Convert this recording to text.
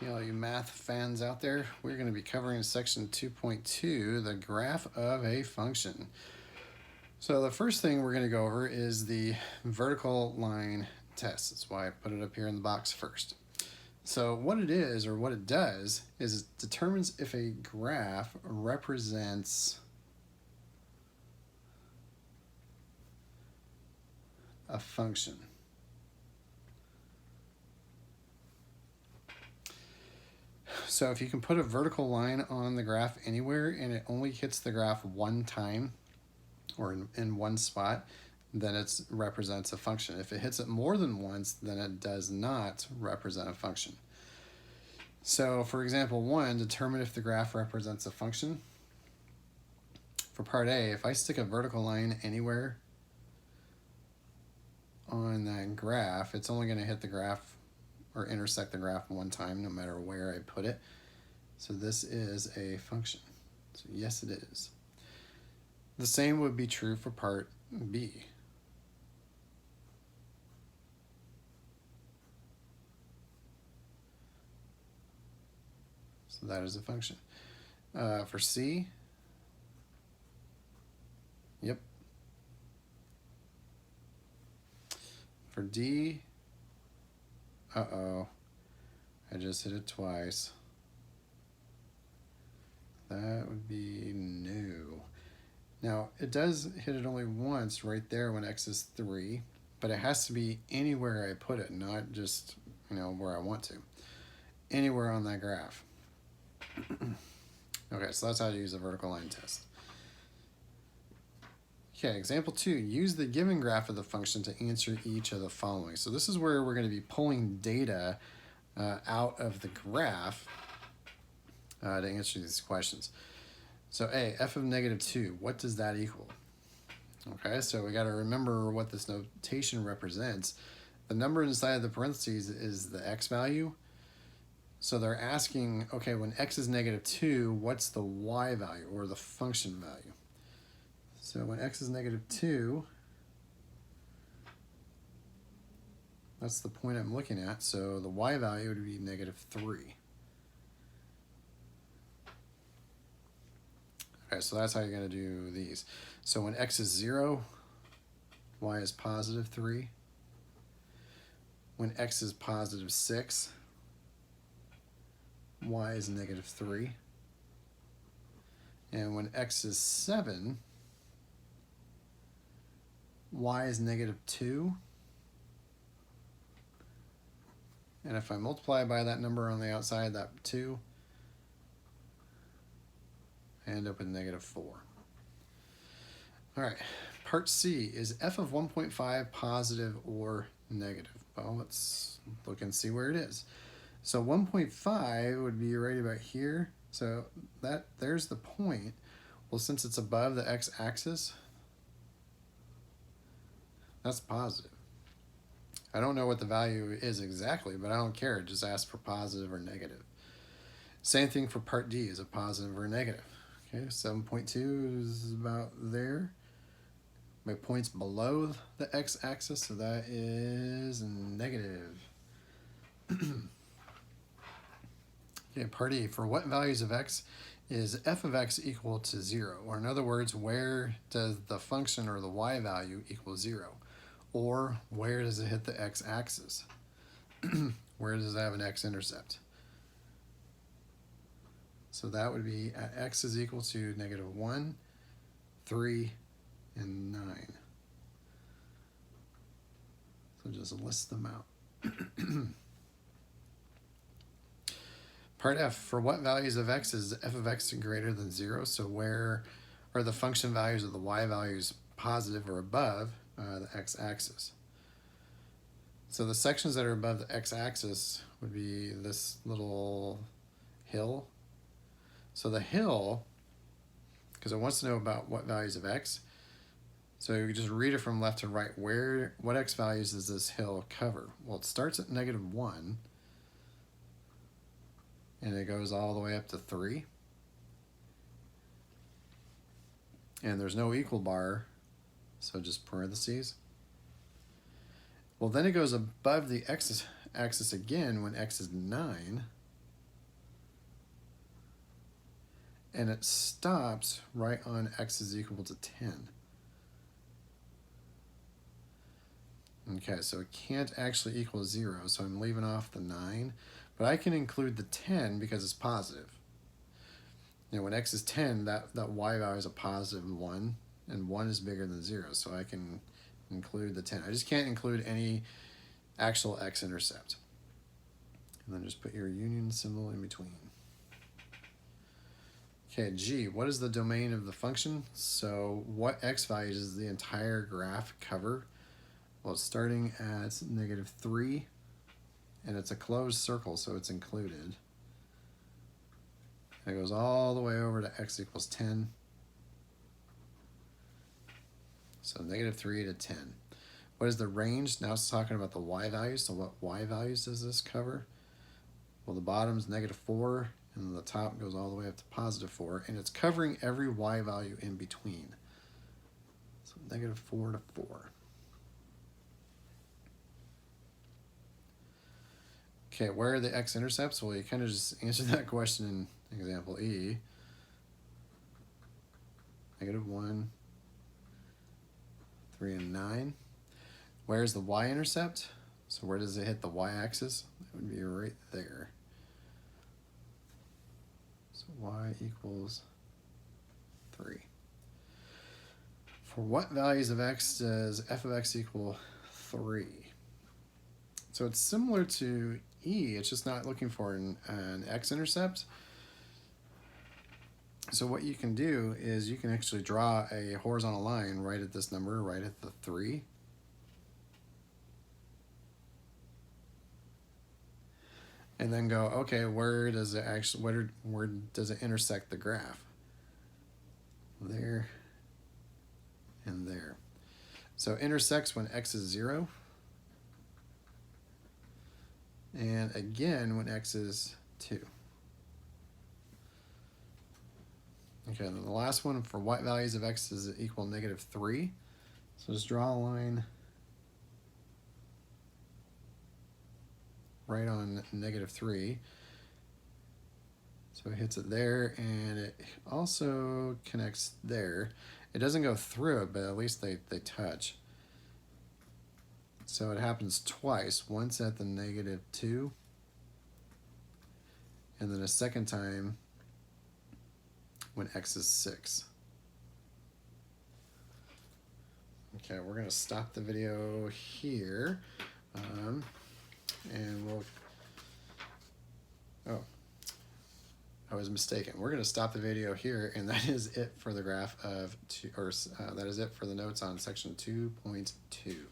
All you math fans out there, we're going to be covering section 2.2, the graph of a function. So the first thing we're going to go over is the vertical line test. That's why I put it up here in the box first. So what it is, or what it does, is it determines if a graph represents a function. So if you can put a vertical line on the graph anywhere and it only hits the graph one time or in one spot, then it represents a function. If it hits it more than once, then it does not represent a function. So for example 1, determine if the graph represents a function. For part A, if I stick a vertical line anywhere on that graph, it's only going to hit the graph or intersect the graph one time, no matter where I put it. So this is a function. So yes, it is. The same would be true for part B. So that is a function. For C, yep. For D, uh-oh, I just hit it twice. That would be no. Now, it does hit it only once right there when x is 3, but it has to be anywhere I put it, not just, where I want to. Anywhere on that graph. Okay, so that's how to use a vertical line test. Okay, example 2, use the given graph of the function to answer each of the following. So this is where we're going to be pulling data out of the graph to answer these questions. So A, f of negative 2, what does that equal? Okay, so we got to remember what this notation represents. The number inside the parentheses is the x value. So they're asking, okay, when x is negative 2, what's the y value or the function value? So when x is negative 2, that's the point I'm looking at. So the y value would be negative 3. Okay, so that's how you're going to do these. So when x is 0, y is positive 3. When x is positive 6, y is negative 3. And when x is 7, y is negative 2. And if I multiply by that number on the outside, that 2, I end up with negative 4. All right, part C, is f of 1.5 positive or negative? Well, let's look and see where it is. So 1.5 would be right about here. So there's the point. Well, since it's above the x-axis, that's positive. I don't know what the value is exactly, but I don't care. Just ask for positive or negative. Same thing for part D, is it positive or negative? Okay, 7.2 is about there. My point's below the x-axis, so that is negative. Okay, part E, for what values of x is f of x equal to 0? Or in other words, where does the function or the y value equal 0? Or where does it hit the x-axis? Where does it have an x-intercept? So that would be at x is equal to negative 1, 3, and 9. So just list them out. Part F, for what values of x is f of x greater than 0? So where are the function values of the y values positive or above the x-axis? So the sections that are above the x-axis would be this little hill. So the hill, because it wants to know about what values of x, so you just read it from left to right. What x values does this hill cover? Well, it starts at negative 1, and it goes all the way up to 3. And there's no equal bar, so just parentheses. Well, then it goes above the x-axis again when x is 9. and it stops right on x is equal to 10. Okay, so it can't actually equal 0, so I'm leaving off the 9, but I can include the 10 because it's positive. You know, when x is 10, that y value is a positive 1, and 1 is bigger than 0, so I can include the 10. I just can't include any actual x-intercept. And then just put your union symbol in between. Okay, G, what is the domain of the function? So what x values does the entire graph cover? Well, it's starting at -3, and it's a closed circle, so it's included. It goes all the way over to x equals 10. So -3 to 10. What is the range? Now it's talking about the y values. So what y values does this cover? Well, the bottom is -4, and then the top goes all the way up to +4, and it's covering every y value in between. So -4 to 4. Okay, where are the x-intercepts? Well, you kind of just answered that question in example E. -1, 3, and 9. Where's the y-intercept? So where does it hit the y-axis? It would be right there. So y equals 3. For what values of x does f of x equal 3? So it's similar to E, it's just not looking for an x-intercept. So what you can do is you can actually draw a horizontal line right at this number, right at the 3. And then go, okay, where does it actually, where does it intersect the graph? There and there. So intersects when x is 0. And again when x is 2. Okay, and then the last one, for what values of x is it equal -3? So just draw a line right on -3. So it hits it there, and it also connects there. It doesn't go through it, but at least they touch. So it happens twice, once at the -2, and then a second time when x is 6. Okay, we're going to stop the video here, and we'll, oh, I was mistaken. We're going to stop the video here, and that is it for the graph of, that is it for the notes on section 2.2.